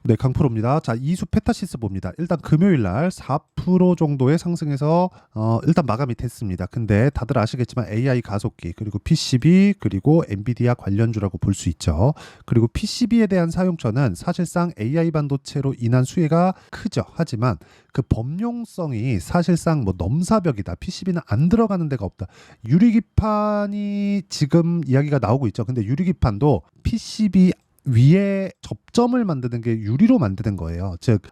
네, 강프로입니다. 자, 이수 페타시스 봅니다. 일단 금요일 날 4% 정도의 상승에서 일단 마감이 됐습니다. 근데 다들 아시겠지만 AI 가속기, 그리고 PCB, 그리고 엔비디아 관련주라고 볼 수 있죠. 그리고 PCB에 대한 사용처는 사실상 AI 반도체로 인한 수혜가 크죠. 하지만 그 범용성이 사실상 뭐 넘사벽이다. PCB는 안 들어가는 데가 없다. 유리기판이 지금 이야기가 나오고 있죠. 근데 유리기판도 PCB 위에 접점을 만드는 게 유리로 만드는 거예요. 즉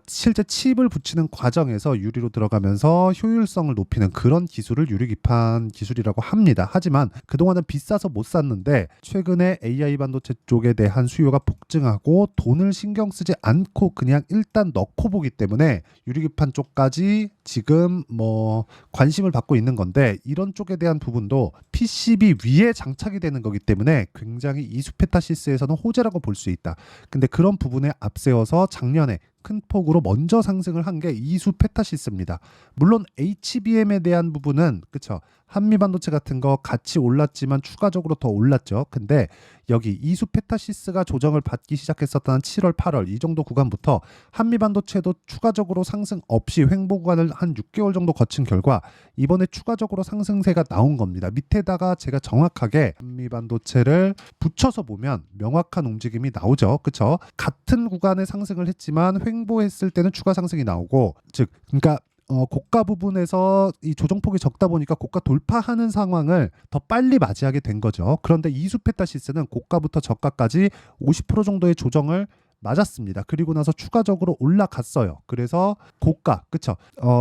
실제 칩을 붙이는 과정에서 유리로 들어가면서 효율성을 높이는 그런 기술을 유리기판 기술이라고 합니다. 하지만 그동안은 비싸서 못 샀는데 최근에 AI 반도체 쪽에 대한 수요가 폭증하고 돈을 신경 쓰지 않고 그냥 일단 넣고 보기 때문에 유리기판 쪽까지 지금 뭐 관심을 받고 있는 건데, 이런 쪽에 대한 부분도 PCB 위에 장착이 되는 거기 때문에 굉장히 이수페타시스에서는 호재라고 볼 수 있다. 근데 그런 부분에 앞세워서 작년에 큰 폭으로 먼저 상승을 한 게 이수페타시스입니다. 물론 HBM에 대한 부분은 그쵸, 한미반도체 같은 거 같이 올랐지만 추가적으로 더 올랐죠. 근데 여기 이수페타시스가 조정을 받기 시작했었던 7월, 8월 이 정도 구간부터 한미반도체도 추가적으로 상승 없이 횡보 구간을 한 6개월 정도 거친 결과 이번에 추가적으로 상승세가 나온 겁니다. 밑에다가 제가 정확하게 한미반도체를 붙여서 보면 명확한 움직임이 나오죠. 그쵸? 같은 구간에 상승을 했지만 횡보했을 때는 추가 상승이 나오고, 즉 그러니까 고가 부분에서 이 조정폭이 적다 보니까 고가 돌파하는 상황을 더 빨리 맞이하게 된 거죠. 그런데 이수페타시스는 고가부터 저가까지 50% 정도의 조정을 맞았습니다. 그리고 나서 추가적으로 올라갔어요. 그래서 고가, 그쵸?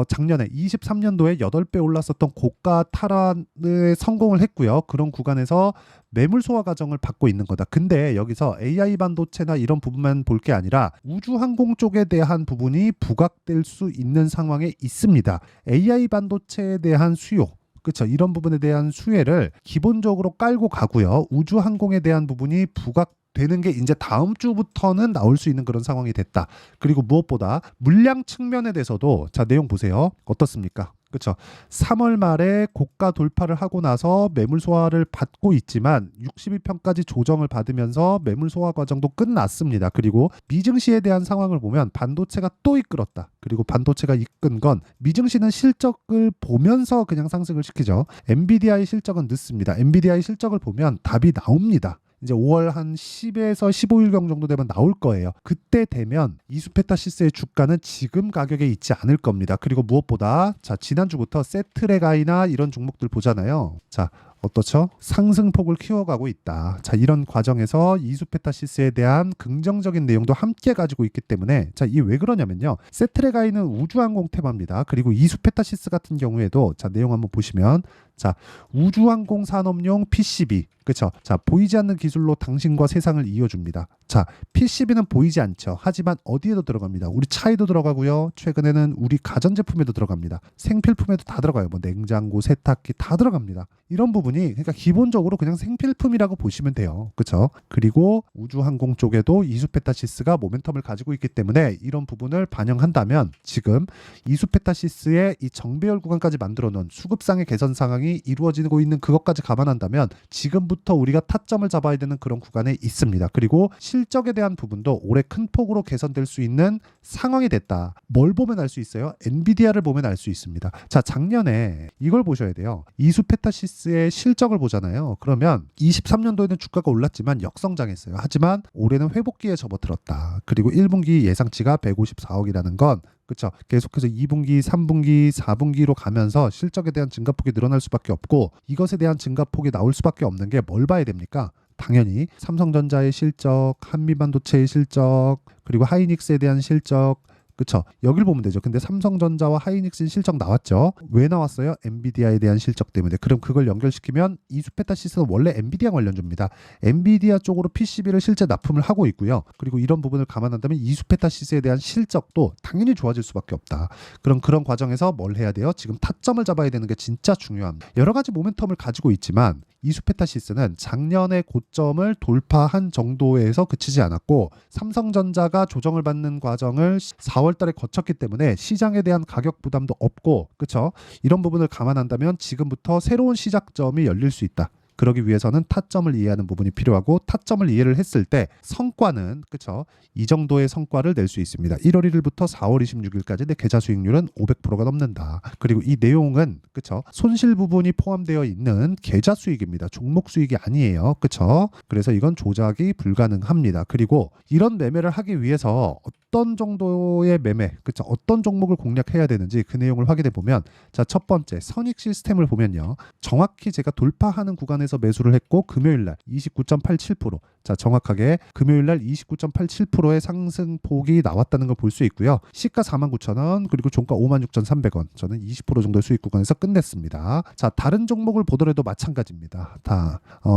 작년에 23년도에 8배 올랐었던 고가 탈환에 성공을 했고요. 그런 구간에서 매물 소화 과정을 받고 있는 거다. 근데 여기서 AI 반도체나 이런 부분만 볼 게 아니라 우주항공 쪽에 대한 부분이 부각될 수 있는 상황에 있습니다. AI 반도체에 대한 수요, 그렇죠. 이런 부분에 대한 수혜를 기본적으로 깔고 가고요. 우주항공에 대한 부분이 부각되는 게 이제 다음 주부터는 나올 수 있는 그런 상황이 됐다. 그리고 무엇보다 물량 측면에 대해서도 자, 내용 보세요. 어떻습니까? 그렇죠. 3월 말에 고가 돌파를 하고 나서 매물 소화를 받고 있지만 62편까지 조정을 받으면서 매물 소화 과정도 끝났습니다. 그리고 미증시에 대한 상황을 보면 반도체가 또 이끌었다. 그리고 반도체가 이끈 건 미증시는 실적을 보면서 그냥 상승을 시키죠. 엔비디아의 실적은 늦습니다. 엔비디아의 실적을 보면 답이 나옵니다. 이제 5월 한 10에서 15일경 정도 되면 나올 거예요. 그때 되면 이수페타시스의 주가는 지금 가격에 있지 않을 겁니다. 그리고 무엇보다 자, 지난주부터 세트레가이나 이런 종목들 보잖아요. 자, 어떻죠? 상승폭을 키워가고 있다. 자, 이런 과정에서 이수페타시스에 대한 긍정적인 내용도 함께 가지고 있기 때문에 자, 이 왜 그러냐면요. 세트레가이는 우주항공 테마입니다. 그리고 이수페타시스 같은 경우에도 자, 내용 한번 보시면 자, 우주항공 산업용 PCB, 그렇죠? 자, 보이지 않는 기술로 당신과 세상을 이어줍니다. 자, PCB는 보이지 않죠. 하지만 어디에도 들어갑니다. 우리 차에도 들어가고요. 최근에는 우리 가전제품에도 들어갑니다. 생필품에도 다 들어가요. 뭐 냉장고, 세탁기 다 들어갑니다. 이런 부분이 그러니까 기본적으로 그냥 생필품이라고 보시면 돼요. 그렇죠? 그리고 우주항공 쪽에도 이수페타시스가 모멘텀을 가지고 있기 때문에 이런 부분을 반영한다면 지금 이수페타시스의 이 정배열 구간까지 만들어 놓은 수급상의 개선 상황이 이루어지고 있는 그것까지 감안한다면 지금부터 우리가 타점을 잡아야 되는 그런 구간에 있습니다. 그리고 실적에 대한 부분도 올해 큰 폭으로 개선될 수 있는 상황이 됐다. 뭘 보면 알 수 있어요? 엔비디아를 보면 알 수 있습니다. 자, 작년에 이걸 보셔야 돼요. 이수페타시스의 실적을 보잖아요. 그러면 23년도에는 주가가 올랐지만 역성장했어요. 하지만 올해는 회복기에 접어들었다. 그리고 1분기 예상치가 154억이라는 건 그렇죠. 계속해서 2분기, 3분기, 4분기로 가면서 실적에 대한 증가폭이 늘어날 수밖에 없고 이것에 대한 증가폭이 나올 수밖에 없는 게 뭘 봐야 됩니까? 당연히 삼성전자의 실적, 한미반도체의 실적, 그리고 하이닉스에 대한 실적, 그쵸? 여길 보면 되죠. 근데 삼성전자와 하이닉스는 실적 나왔죠. 왜 나왔어요? 엔비디아에 대한 실적 때문에. 그럼 그걸 연결시키면 이수페타시스는 원래 엔비디아 관련주입니다. 엔비디아 쪽으로 PCB를 실제 납품을 하고 있고요. 그리고 이런 부분을 감안한다면 이수페타시스에 대한 실적도 당연히 좋아질 수밖에 없다. 그럼 그런 과정에서 뭘 해야 돼요? 지금 타점을 잡아야 되는 게 진짜 중요합니다. 여러 가지 모멘텀을 가지고 있지만 이수페타시스는 작년의 고점을 돌파한 정도에서 그치지 않았고 삼성전자가 조정을 받는 과정을 4월 달에 거쳤기 때문에 시장에 대한 가격 부담도 없고 그쵸? 이런 부분을 감안한다면 지금부터 새로운 시작점이 열릴 수 있다. 그러기 위해서는 타점을 이해하는 부분이 필요하고 타점을 이해를 했을 때 성과는 그쵸? 이 정도의 성과를 낼 수 있습니다. 1월 1일부터 4월 26일까지 내 계좌 수익률은 500%가 넘는다. 그리고 이 내용은 그쵸? 손실 부분이 포함되어 있는 계좌 수익입니다. 종목 수익이 아니에요. 그쵸? 그래서 이건 조작이 불가능합니다. 그리고 이런 매매를 하기 위해서 어떤 정도의 매매, 그쵸? 어떤 종목을 공략해야 되는지 그 내용을 확인해 보면 자, 첫 번째 선익 시스템을 보면요. 정확히 제가 돌파하는 구간에서 매수를 했고 금요일 날 29.87%. 자, 정확하게 금요일 날 29.87%의 상승폭이 나왔다는 걸 볼 수 있고요. 시가 49,000원, 그리고 종가 56,300원. 저는 20% 정도의 수익 구간에서 끝냈습니다. 자, 다른 종목을 보더라도 마찬가지입니다.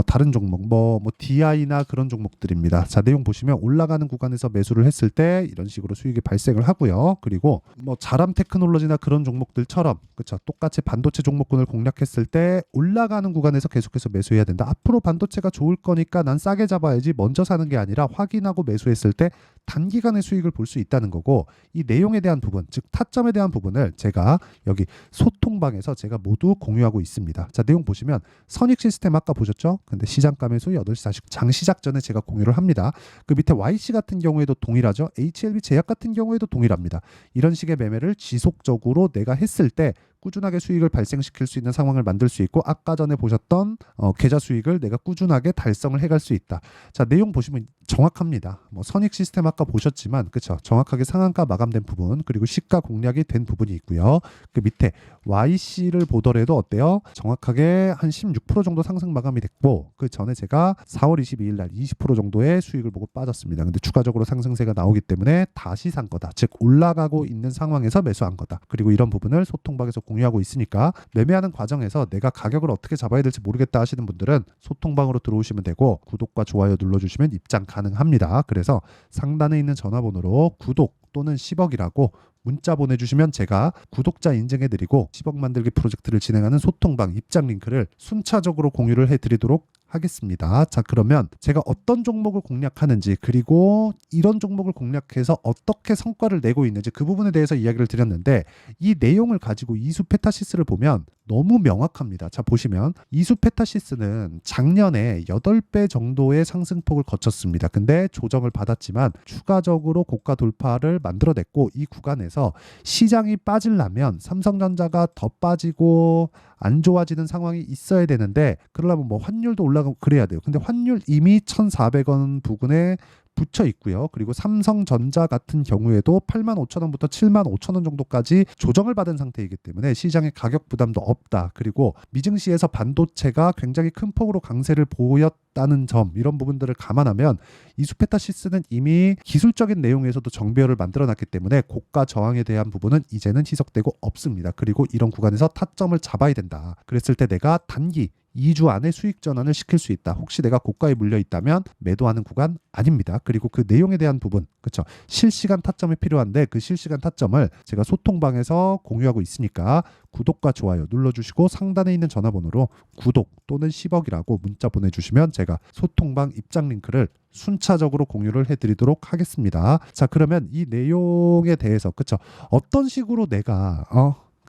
다른 종목 뭐 DI나 그런 종목들입니다. 자, 내용 보시면 올라가는 구간에서 매수를 했을 때 이런 식으로 수익이 발생을 하고요. 그리고 뭐 자람 테크놀로지나 그런 종목들처럼 그렇죠. 똑같이 반도체 종목군을 공략했을 때 올라가는 구간에서 계속해서 매수해야 된다. 앞으로 반도체가 좋을 거니까 난 싸게 잡아야지 먼저 사는 게 아니라 확인하고 매수했을 때 단기간의 수익을 볼 수 있다는 거고 이 내용에 대한 부분, 즉 타점에 대한 부분을 제가 여기 소통방에서 제가 모두 공유하고 있습니다. 자, 내용 보시면 선익 시스템 아까 보셨죠? 근데 시장가 매수 8시 40분 장 시작 전에 제가 공유를 합니다. 그 밑에 YC 같은 경우에도 동일하죠. HLB 제약 같은 경우에도 동일합니다. 이런 식의 매매를 지속적으로 내가 했을 때 꾸준하게 수익을 발생시킬 수 있는 상황을 만들 수 있고 아까 전에 보셨던 계좌 수익을 내가 꾸준하게 달성을 해갈 수 있다. 자, 내용 보시면 정확합니다. 뭐 선익 시스템 아까 보셨지만 그쵸? 정확하게 상한가 마감된 부분 그리고 시가 공략이 된 부분이 있고요. 그 밑에 YC를 보더라도 어때요? 정확하게 한 16% 정도 상승 마감이 됐고 그 전에 제가 4월 22일 날 20% 정도의 수익을 보고 빠졌습니다. 근데 추가적으로 상승세가 나오기 때문에 다시 산 거다. 즉 올라가고 있는 상황에서 매수한 거다. 그리고 이런 부분을 소통방에서 공유하고 있으니까 매매하는 과정에서 내가 가격을 어떻게 잡아야 될지 모르겠다 하시는 분들은 소통방으로 들어오시면 되고 구독과 좋아요 눌러주시면 입장 가능합니다. 그래서 상단에 있는 전화번호로 구독 또는 10억이라고 문자 보내주시면 제가 구독자 인증해드리고 10억 만들기 프로젝트를 진행하는 소통방 입장 링크를 순차적으로 공유를 해드리도록 하겠습니다. 자, 그러면 제가 어떤 종목을 공략하는지 그리고 이런 종목을 공략해서 어떻게 성과를 내고 있는지 그 부분에 대해서 이야기를 드렸는데 이 내용을 가지고 이수 페타시스를 보면 너무 명확합니다. 자, 보시면 이수 페타시스는 작년에 8배 정도의 상승폭을 거쳤습니다. 근데 조정을 받았지만 추가적으로 고가 돌파를 만들어냈고 이 구간에서 시장이 빠지려면 삼성전자가 더 빠지고 안 좋아지는 상황이 있어야 되는데 그러려면 뭐 환율도 올라가고 그래야 돼요. 근데 환율 이미 1,400원 부근에 붙여 있고요. 그리고 삼성전자 같은 경우에도 85,000원부터 75,000원 정도까지 조정을 받은 상태이기 때문에 시장의 가격 부담도 없다. 그리고 미증시에서 반도체가 굉장히 큰 폭으로 강세를 보였다는 점 이런 부분들을 감안하면 이수페타시스는 이미 기술적인 내용에서도 정배열을 만들어놨기 때문에 고가 저항에 대한 부분은 이제는 희석되고 없습니다. 그리고 이런 구간에서 타점을 잡아야 된다. 그랬을 때 내가 단기 2주 안에 수익 전환을 시킬 수 있다. 혹시 내가 고가에 물려 있다면 매도하는 구간 아닙니다. 그리고 그 내용에 대한 부분, 그렇죠? 실시간 타점이 필요한데 그 실시간 타점을 제가 소통방에서 공유하고 있으니까 구독과 좋아요 눌러주시고 상단에 있는 전화번호로 구독 또는 10억이라고 문자 보내주시면 제가 소통방 입장 링크를 순차적으로 공유를 해드리도록 하겠습니다. 자, 그러면 이 내용에 대해서 그렇죠? 어떤 식으로 내가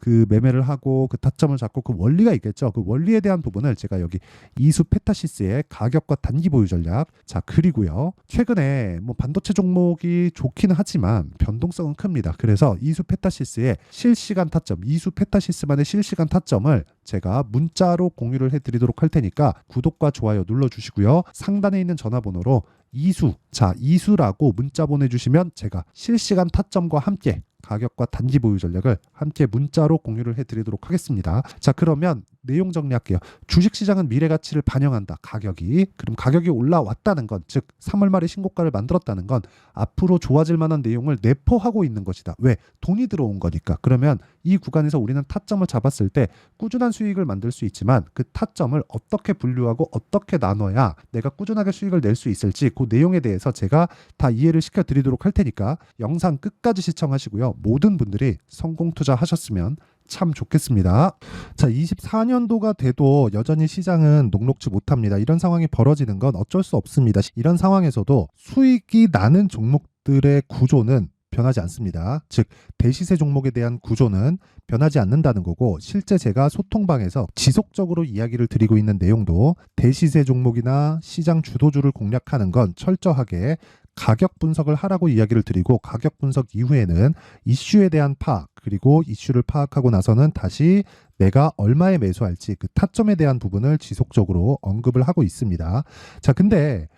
그 매매를 하고 그 타점을 잡고 그 원리가 있겠죠. 그 원리에 대한 부분을 제가 여기 이수 페타시스의 가격과 단기 보유 전략. 자, 그리고요. 최근에 뭐 반도체 종목이 좋기는 하지만 변동성은 큽니다. 그래서 이수 페타시스의 실시간 타점, 이수 페타시스만의 실시간 타점을 제가 문자로 공유를 해드리도록 할 테니까 구독과 좋아요 눌러주시고요. 상단에 있는 전화번호로 이수라고 문자 보내주시면 제가 실시간 타점과 함께 가격과 단기 보유 전략을 함께 문자로 공유를 해드리도록 하겠습니다. 자, 그러면 내용 정리할게요. 주식시장은 미래 가치를 반영한다. 그럼 가격이 올라왔다는 건, 즉 3월 말에 신고가를 만들었다는 건 앞으로 좋아질 만한 내용을 내포하고 있는 것이다. 왜? 돈이 들어온 거니까. 그러면 이 구간에서 우리는 타점을 잡았을 때 꾸준한 수익을 만들 수 있지만 그 타점을 어떻게 분류하고 어떻게 나눠야 내가 꾸준하게 수익을 낼 수 있을지 그 내용에 대해서 제가 다 이해를 시켜드리도록 할 테니까 영상 끝까지 시청하시고요. 모든 분들이 성공 투자하셨으면 참 좋겠습니다. 자, 24년도가 돼도 여전히 시장은 녹록지 못합니다. 이런 상황이 벌어지는 건 어쩔 수 없습니다. 이런 상황에서도 수익이 나는 종목들의 구조는 변하지 않습니다. 즉 대시세 종목에 대한 구조는 변하지 않는다는 거고, 실제 제가 소통방에서 지속적으로 이야기를 드리고 있는 내용도 대시세 종목이나 시장 주도주를 공략하는 건 철저하게 가격 분석을 하라고 이야기를 드리고, 가격 분석 이후에는 이슈에 대한 파악, 그리고 이슈를 파악하고 나서는 다시 내가 얼마에 매수할지 그 타점에 대한 부분을 지속적으로 언급을 하고 있습니다. 자, 근데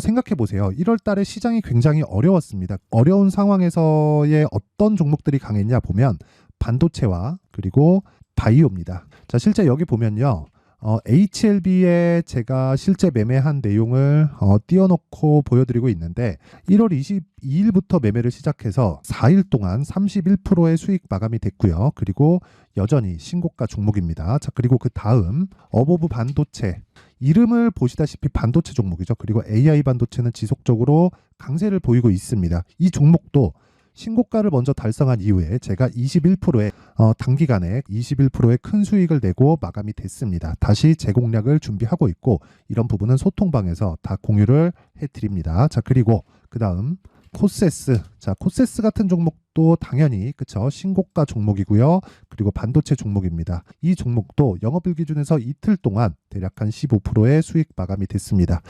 생각해 보세요. 1월 달에 시장이 굉장히 어려웠습니다. 어려운 상황에서의 어떤 종목들이 강했냐 보면 반도체와 그리고 바이오입니다. 자, 실제 여기 보면요. HLB에 제가 실제 매매한 내용을 띄워놓고 보여드리고 있는데, 1월 22일부터 매매를 시작해서 4일 동안 31%의 수익 마감이 됐고요. 그리고 여전히 신고가 종목입니다. 자, 그리고 그 다음 어보브 반도체, 이름을 보시다시피 반도체 종목이죠. 그리고 AI 반도체는 지속적으로 강세를 보이고 있습니다. 이 종목도 신고가를 먼저 달성한 이후에 제가 21%의 단기간에 21%의 큰 수익을 내고 마감이 됐습니다. 다시 재공략을 준비하고 있고, 이런 부분은 소통방에서 다 공유를 해드립니다. 자, 그리고 그 다음 코세스. 자, 코세스 같은 종목도 당연히 그쵸, 신고가 종목이고요. 그리고 반도체 종목입니다. 이 종목도 영업일 기준에서 이틀 동안 대략 한 15%의 수익 마감이 됐습니다.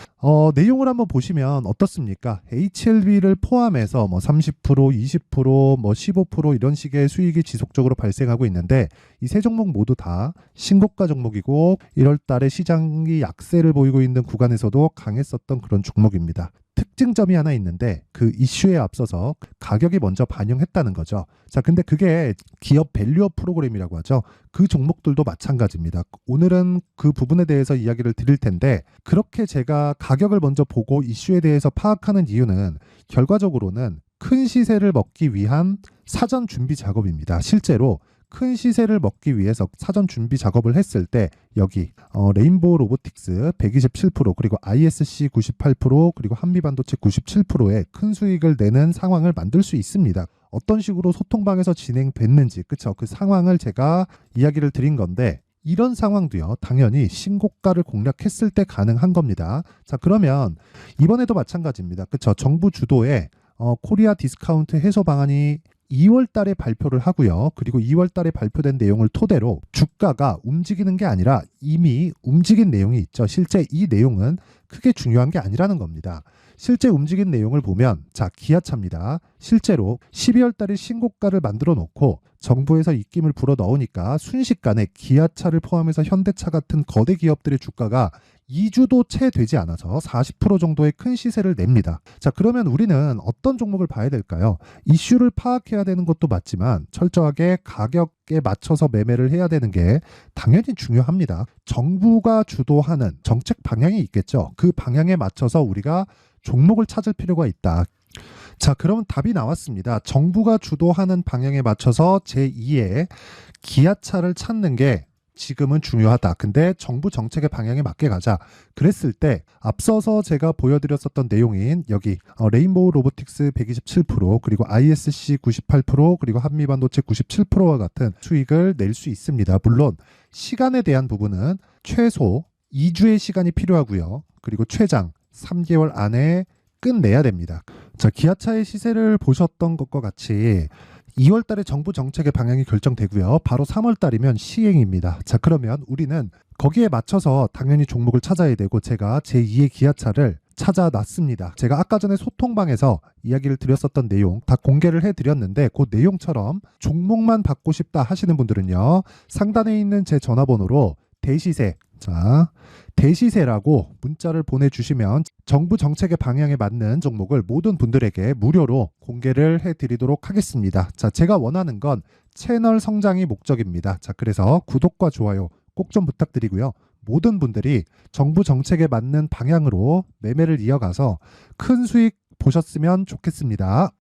내용을 한번 보시면 어떻습니까? HLB를 포함해서 30%, 20%, 15% 이런 식의 수익이 지속적으로 발생하고 있는데, 이 세 종목 모두 다 신고가 종목이고 1월 달에 시장이 약세를 보이고 있는 구간에서도 강했었던 그런 종목입니다. 특징점이 하나 있는데, 그 이슈에 앞서서 가격이 먼저 반영했다는 거죠. 자, 근데 그게 기업 밸류업 프로그램이라고 하죠. 그 종목들도 마찬가지입니다. 오늘은 그 부분에 대해서 이야기를 드릴 텐데, 그렇게 제가 가격을 먼저 보고 이슈에 대해서 파악하는 이유는 결과적으로는 큰 시세를 먹기 위한 사전 준비 작업입니다. 실제로 큰 시세를 먹기 위해서 사전 준비 작업을 했을 때 여기 레인보우 로보틱스 127%, 그리고 ISC 98%, 그리고 한미반도체 97%의 큰 수익을 내는 상황을 만들 수 있습니다. 어떤 식으로 소통방에서 진행됐는지, 그쵸? 그 상황을 제가 이야기를 드린 건데, 이런 상황도요, 당연히 신고가를 공략했을 때 가능한 겁니다. 자, 그러면 이번에도 마찬가지입니다. 그쵸? 정부 주도의 코리아 디스카운트 해소 방안이 2월 달에 발표를 하고요. 그리고 2월 달에 발표된 내용을 토대로 주가가 움직이는 게 아니라 이미 움직인 내용이 있죠. 실제 이 내용은 크게 중요한 게 아니라는 겁니다. 실제 움직인 내용을 보면, 자, 기아차입니다. 실제로 12월 달에 신고가를 만들어 놓고 정부에서 입김을 불어 넣으니까 순식간에 기아차를 포함해서 현대차 같은 거대 기업들의 주가가 2주도 채 되지 않아서 40% 정도의 큰 시세를 냅니다. 자, 그러면 우리는 어떤 종목을 봐야 될까요? 이슈를 파악해야 되는 것도 맞지만 철저하게 가격에 맞춰서 매매를 해야 되는 게 당연히 중요합니다. 정부가 주도하는 정책 방향이 있겠죠. 그 방향에 맞춰서 우리가 종목을 찾을 필요가 있다. 자, 그러면 답이 나왔습니다. 정부가 주도하는 방향에 맞춰서 제2의 기아차를 찾는 게 지금은 중요하다. 근데 정부 정책의 방향에 맞게 가자. 그랬을 때 앞서서 제가 보여드렸었던 내용인 여기 레인보우 로보틱스 127%, 그리고 ISC 98%, 그리고 한미반도체 97%와 같은 수익을 낼 수 있습니다. 물론 시간에 대한 부분은 최소 2주의 시간이 필요하고요. 그리고 최장 3개월 안에 끝내야 됩니다. 자, 기아차의 시세를 보셨던 것과 같이 2월 달에 정부 정책의 방향이 결정되고요. 바로 3월 달이면 시행입니다. 자, 그러면 우리는 거기에 맞춰서 당연히 종목을 찾아야 되고, 제가 제2의 기아차를 찾아놨습니다. 제가 아까 전에 소통방에서 이야기를 드렸었던 내용 다 공개를 해드렸는데, 그 내용처럼 종목만 받고 싶다 하시는 분들은요, 상단에 있는 제 전화번호로 대시세, 자, 대시세라고 문자를 보내주시면 정부 정책의 방향에 맞는 종목을 모든 분들에게 무료로 공개를 해드리도록 하겠습니다. 자, 제가 원하는 건 채널 성장이 목적입니다. 자, 그래서 구독과 좋아요 꼭 좀 부탁드리고요. 모든 분들이 정부 정책에 맞는 방향으로 매매를 이어가서 큰 수익 보셨으면 좋겠습니다.